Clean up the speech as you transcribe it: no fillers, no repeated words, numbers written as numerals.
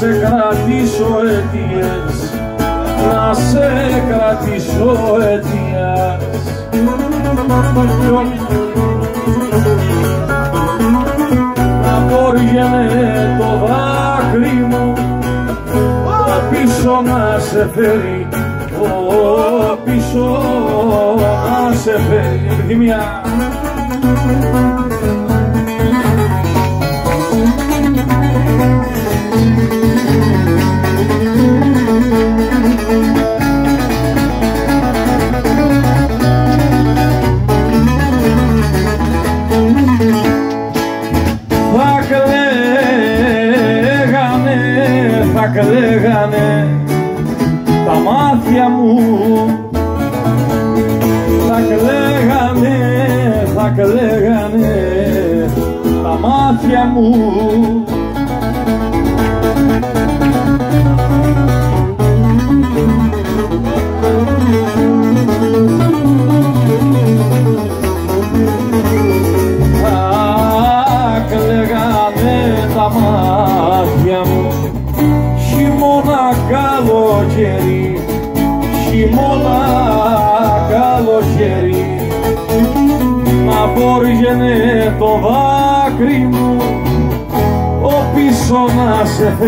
σε κρατήσω αιτίες, να σε κρατήσω αιτίες. Να πόργαινε το δάκρυ μου πίσω να σε φέρει, πίσω να σε φέρει επιθυμία. Θα κλαίγανε τα μάτια μου, θα κλαίγανε τα μάτια μου. Θα κλαίγανε τα μάτια μου, χειμώνα καλοκαίρι, χειμώνα καλοκαίρι, να πόργαινε το δάκρυ μου, πίσω να σε φέρει.